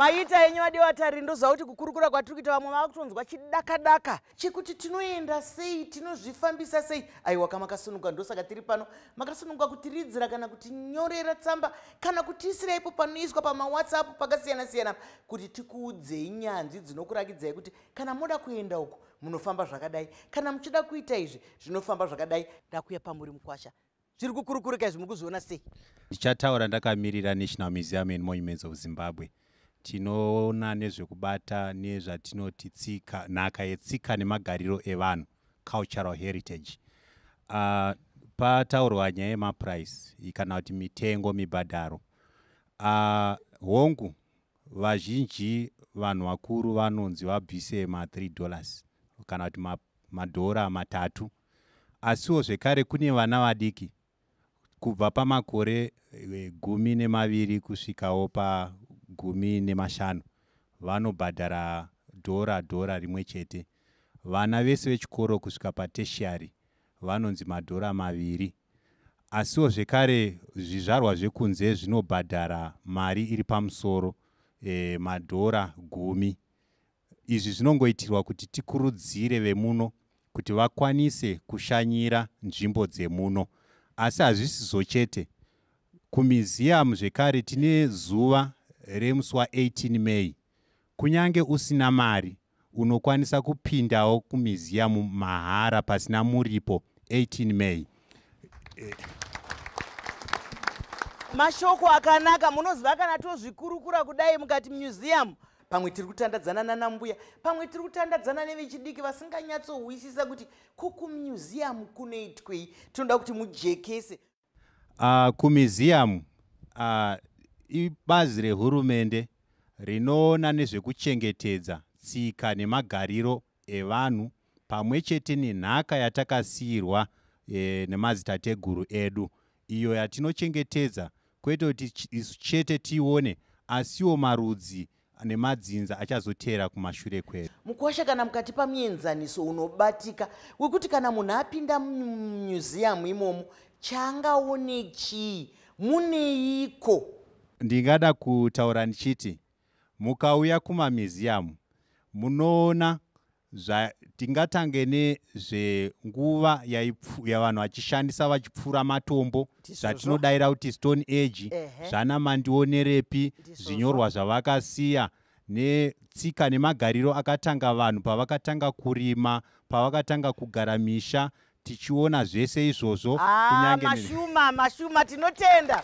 maita enyu vadiwatari ndoziva kuti kukurukura kwatiri kuita vamwe vakutonzwa chidaka-daka chekuti tinoenda sei, tinozvifambisa sei. Aiwa, kamakasununga ndosaka tiri pano. Makasununga kutiridzira kana kutinyorera tsamba kana kutiisira ipo panoiswa pamawhatsapp pakasiyana-siyana kuti tikuudzei nyanzvi dzinokurakidzai kuti kana moda kuenda uko munofamba zvakadai, kana muchida kuita izvi zvinofamba zvakadai. Ndakuya pamuri Mukwasha, zviri kukurukuruka izvi muri kuzviona sei? Ndichataura ndakamirira National Museum and Monuments of Zimbabwe. Tinoona nezvekubata nezvatinoti tsika, nhaka yetsika nemagariro evanhu, cultural heritage. Pataurwa nyaya yemaprice kana kuti mitengo mibhadharo. Hongu vazhinji vanhu vakuru vanonzi vabvise $3 kana kuti madhora $3. Asiwo zvekare kune vana vadiki kubva pamakore 12 kusvikawo pa15 vanobhadhara dhora rimwe chete. Vana vese vechikoro kusvika patertiary vanonzi $2. Asiwo zvekare zvizvarwa zvekunze zvinobhadhara mari iri pamusoro, $10. Izvi zvinongoitirwa kuti tikurudzire vemuno kuti vakwanise kushanyira nzvimbo dzemuno. Asi hazvisizo chete. Kumuseum zvekare tine zuva remusi wa18 May. Kunyange usina mari unokwanisa kupindawo kumuseum mahara pasina muripo 18 May. Mashoko akanaka, munoziva kana tozvikurukura kudai mukati museum. Pamwe tiri kutandadzana nanambuya, pamwe tiri kutandadzana nevechidiki vasinganyatsohwisisa kuti kukumuseum kunoitwei. Tinoda kuti mujekese. Kumuseum ibazi rehurumende rinoona nezvekuchengetedza tsika nemagariro evanhu pamwe chete nenhaka yatakasiyirwa nemadzitateguru edu, iyo yatinochengetedza kwete kuti isu chete tione, asiwo marudzi nemadzinza achazotera kumashure kwedu. Mukwasha, kana mukati pamuenzaniso unobatika wekuti kana munhu apinda mumuseum imomo chaangaone chii, muneiko? Ndingada kutaura ndichiti mukauya kumamuseum munoona tingatange nezvenguva yavanhu vachishandisa vachipfura matombo, zvatinodaira kuti Stone Age, zvana mandionerepi, zvinyorwa zvavakasiya, netsika nemagariro akatanga vanhu pavakatanga kurima, pavakatanga kugara misha. Tichiona zvese izvozvo. Mashuma tinotenda.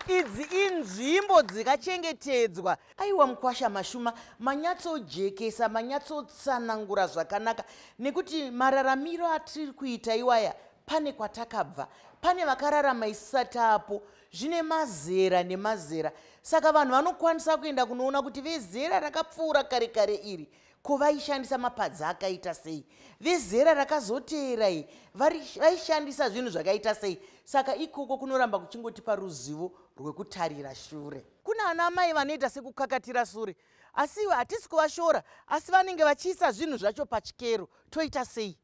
Idzi inzvimbo dzakachengetedzwa. Aiwa Mukwasha, Mashuma manyatsojekesa, manyatsotsanangura zvakanaka, nekuti mararamiro atiri kuita iwaya pane kwatakabva, pane vakararama isati apo, zvine mazera nemazera. Saka vanhu vanokwanisa kuenda kunoona kuti vezera rakapfuura kare kare iri kuvaishandisa mapadzi akaita sei, vezera rakazoteera iyi vaishandisa zvinhu zvakaita sei. Saka ikoko kunoramba kuchingotipa ruzivo rwekutarira shure. Kuna ana mai vanoita sekukakatira sure, asi hatisi kuvashora, asi vanenge vachiisa zvinhu zvacho pachikero. Toita sei?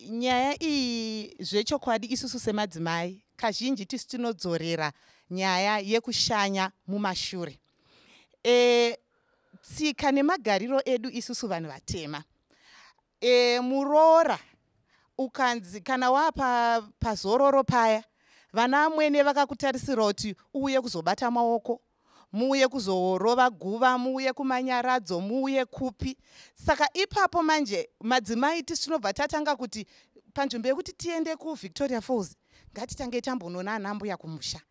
Nyaya iyi zvechokwadi isusu semadzimai kazhinji tisu tinodzorera nyaya yekushanya mumashure. Tsika nemagariro edu isusu vanhu vatema. Muroora ukanzi kana pazororo paya, vana amwene vakakutarisira kuti uye kuzobata maoko, muuye kuzorova guva, muuye kumanyaradzo, muuye kupi. Saka ipapo manje madzimai tisu tinobva tatanga kuti panzvimbo yekuti tiende kuVictoria Falls ngatitange tambonona anambuya kumusha.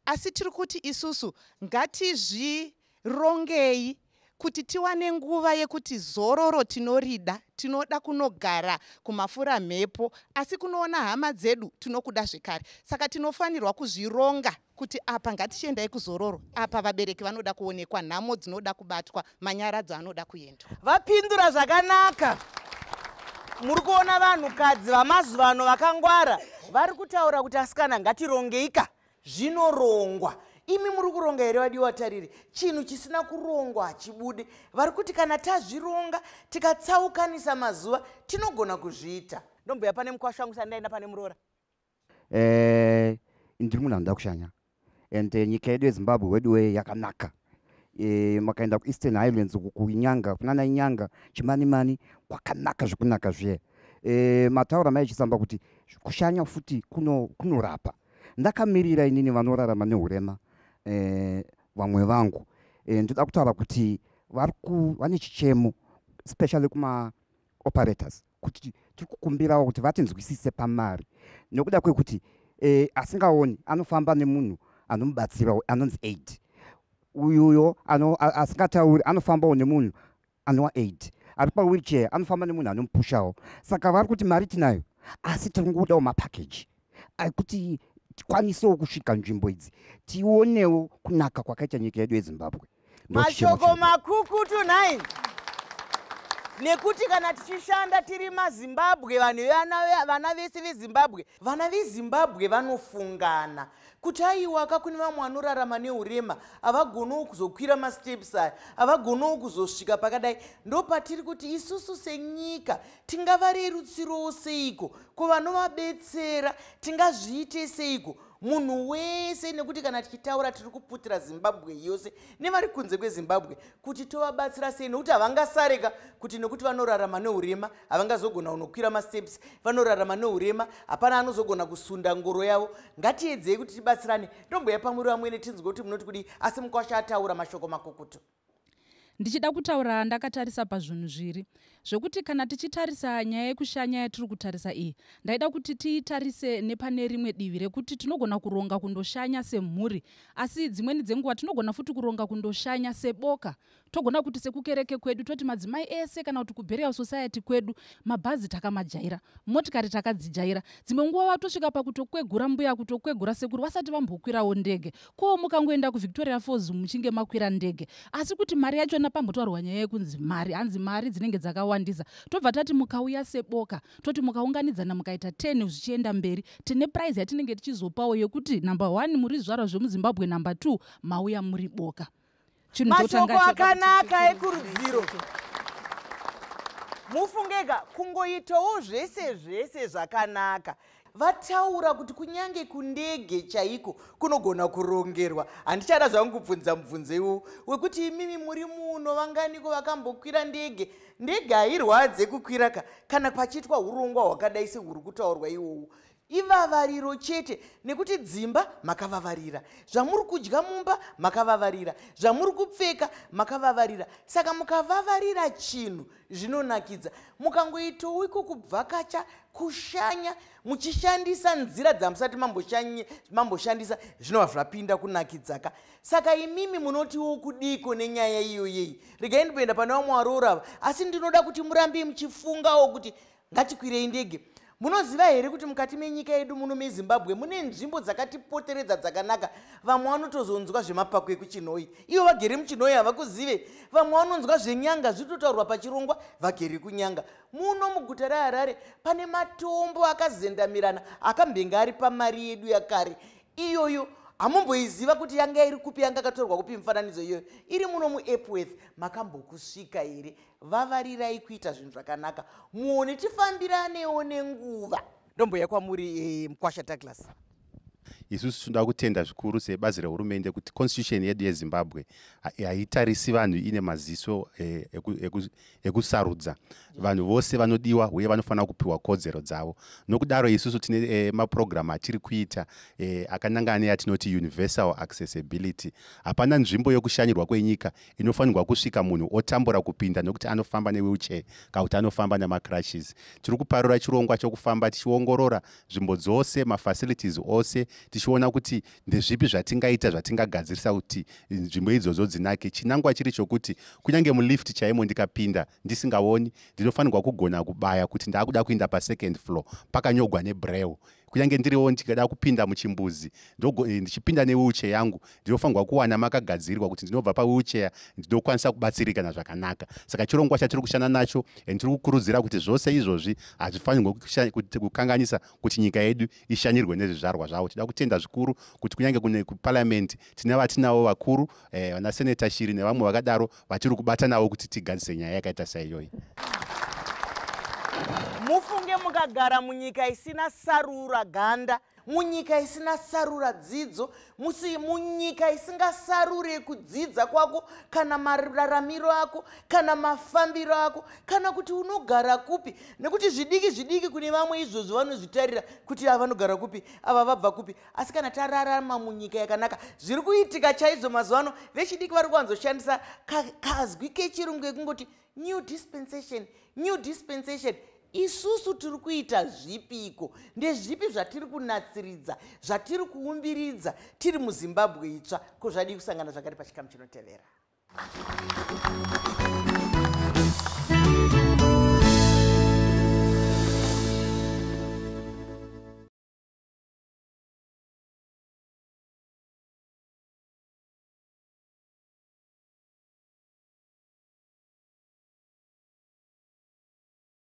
Asi tiri kuti isusu ngatizvirongei kuti tiwane nguva yekuti zororo tinorida, tinoda kunogara kumafura mhepo, asi kunoona hama dzedu tinokuda zvekare. Saka tinofanirwa kuzvironga kuti apa ngatichiendai kuzororo, apa vabereki vanoda kuonekwa, nhamo dzinoda kubatwa, manyaradzo anoda kuendwa. Vapindura zvakanaka. Muri kuona vanhukadzi vamazuva ano vakangwara vari kutaura kuti asikana ngatirongeika, zvinorongwa. Imi muri kuronga here vadiwatariri? Chinhu chisina kurongwa hachibude. Vari kuti kana tazvironga tikatsaukanisa mazuva tinogona kuzviita. Ndombuya pane Mukwasha wangu sandaenda pane Muroora. Ndiri munhu anoda kushanya. and nyika yedu yeZimbabwe wedu yakanaka. Makaenda kuEastern Highlands kuinyanga kunana inyanga chimanimani kwakanaka zvikunaka zviye. Mataura Mai Chisamba kuti kushanya futi kunorapa. Ndakamirira inini vanorarama nehurema vamwe vangu. Ndoda kutaura kuti vane chichemo especially kuma operators kuti tikukumbirawo kuti vatinzwisise pamari nokuda kwekuti asingaoni anofamba nemunhu anomubatsira anonzi aid. Uyuyo asingatauri anofambawo nemunhu anova aid. Ari pawheelchair anofamba nemunhu anomupushawo. Saka vari kuti mari tinayo asi tiringodawo mapackage kuti tikwanisewo kusvika nzvimbo idzi tionewo kunaka kwakaita nyika yedu yeZimbabwe. Mashoko makukutu nai. Nekuti kana tichishanda tiri maZimbabwe vana vese veZimbabwe, vana veZimbabwe vanofungana kuti aiwaka kune vamwe vanorarama neurema avagonowo kuzokwira masteps aya, avagonowo kuzosvika pakadai. Ndopatiri kuti isusu senyika tingavarerutsirowo seiko kuvanovabetsera, tingazviite seiko munhu wese, nekuti kana tichitaura tiri kuputira Zimbabwe yose nevari kunze kweZimbabwe kuti tovabatsira sei, nokuti havangasareka kuti nekuti vanorarama neurema havangazogona kunokwira masteps, vanorarama neurema hapana anozogona kusunda ngoro yavo. Ngatiedzei kuti tibatsirane. Ndomboya pamuri vamwene tinzwe kuti munoti kudi, asi mukwashataura mashoko makukutu. Ndichida kutaura ndakatarisa pazvinhu zviri zvokuti kana tichitarisa nyaya yekushanya yatiri kutarisa iyi, ndaida kuti tiitarise nepane rimwe divi rekuti tinogona kuronga kundoshanya semhuri, asi dzimweni dzenguva tinogona futi kuronga kundoshanya seboka. Togona kuti sekukereke kwedu toti madzimai ese kana kuti kuburial society kwedu mabhazi takamajaira, motikari takadzijaira. Dzimwe nguva watosvika pakutokwegura mbuya kutokwegura sekuru vasati vambokwirawo ndege. Ko mukangoenda kuVictoria Falls muchinge makwira ndege. Asi kuti mari yacho napambotaurwa nyaya yekunzi mari, hanzi mari dzinenge dzakawandisa. Tobva tati mukauya seboka, toti mukaunganidzana mukaita 10 zvichienda mberi, tine prize yatinenge tichizopawo yekuti number 1 muri zvizvarwa zvemuZimbabwe, number 2 mauya muri boka. Mashoko akanaka ekurudziro. Mufungeka kungoitawo zvese zvakanaka. Vataura kuti kunyange kundege chaiko kunogona kurongerwa. Handichada zvangu kubvunza mubvunzo iwo wekuti imimi muri muno vanganiko vakambokwira ndege. Ndege hairwadze kukwiraka kana pachitwa urongwa hwakadai sehuri kutaurwa iwowo. Ivavariro chete, nekuti dzimba makavavarira, zvamuri kudya mumba makavavarira, zvamuri kupfeka makavavarira. Saka mukavavarira chinhu zvinonakidza, mukangoitawo iko kubvakacha kushanya muchishandisa nzira dzamusati mamboshandisa zvinova zvapinda kunakidzaka. Saka imimi munotiwo kudiko nenyaya iyoyeyi. Regai ndimboenda pane vamwe varoorava, asi ndinoda kuti murambe muchifungawo kuti ngatikwirei ndege. Munoziva here kuti mukati menyika yedu muno meZimbabwe mune nzvimbo dzakatipoteredza dzakanaka. Vamwe vanotozonzwa zvemapako ekuChinoi, ivo vagere muChinoi havakuzive. Vamwe vanonzwa zvenyanga zvitotaurwa pachirongwa, vagere kunyanga. Muno muguta reHarare pane matombo akazendamirana akambenga ari pamari yedu yakare. Iyoyo hamumboiziva kuti yanga iri kupi, yanga akatorwa kupi mifananidzo iyoyo. Iri muno muEpworth, makambokusvika here? Vavarirai kuita zvinhu zvakanaka, muone tifambiranewo nenguva. Ndomboya kwamuri Mukwasha Douglas. Isusu tinoda kutenda zvikuru sebazi rehurumende kuti constitution yedu yeZimbabwe haitarisi vanhu ine maziso ekusarudza. Vanhu vose vanodiwa uye vanofanira kupiwa kodzero dzavo. Nokudaro isusu tine maprogram atiri kuita akanangana neyatinoti universal accessibility. Hapana nzvimbo yokushanyirwa kwenyika inofanirwa kusvika munhu otambura kupinda nokuti anofamba newheelchair kana kuti anofamba namacrutches. Tiri kuparura chirongwa chokufamba tichiongorora nzvimbo dzose, mafacilities ose, tichiona kuti ndezvipi zvatingaita zvatingagadzirisa kuti nzvimbo idzodzo dzinake. Chinangwa chiri chokuti kunyange mulift chaimo ndikapinda ndisingaoni, ndinofanirwa kugona kubaya kuti ndakuda kuenda pa2nd floor pakanyogwa nebraille. Kunyange ndiriwo ndikada kupinda muchimbuzi ndichipinda newheelchair yangu, ndinofanirwa kuwana makagadzirwa kuti ndinobva pawheelchair ndinokwanisa kubatsirikana zvakanaka. Saka chirongwa chatiri kushanda nacho ndiri kukurudzira kuti zvose izvozvi hazvifanirwe kukanganisa kuti nyika yedu ishanyirwe nezvizvarwa zvavo. Tinoda kutenda zvikuru kuti kunyange kune kuparliament tine vatinavo vakuru, vana Senator Shiri nevamwe vakadaro vatiri kubata navo kuti tigadzise nyaya yakaita saiyoyi. mufunge mukagara munyika isina sarura ganda, munyika isina sarura dzidzo, munyika isingasarure kudzidza kwako kana mararamiro ako kana mafambiro ako kana kuti unogara kupi, nekuti zvidiki kune vamwe izvozvo vanozvitarira kuti vanogara kupi, ava vabva kupi. Asi kana tararama munyika yakanaka, zviri kuitika chaizvo mazuva ano, vechidiki vari kuwanzoshandisa kazwi kechirungu ekungoti new dispensation, new dispensation. Isusu tiri kuita zvipiko? Ndezvipi zvatiri kunatsiridza, zvatiri kuumbiridza tiri muZimbabwe itsva? Kuzvadi kusangana zvakare pachikamu chinotevera.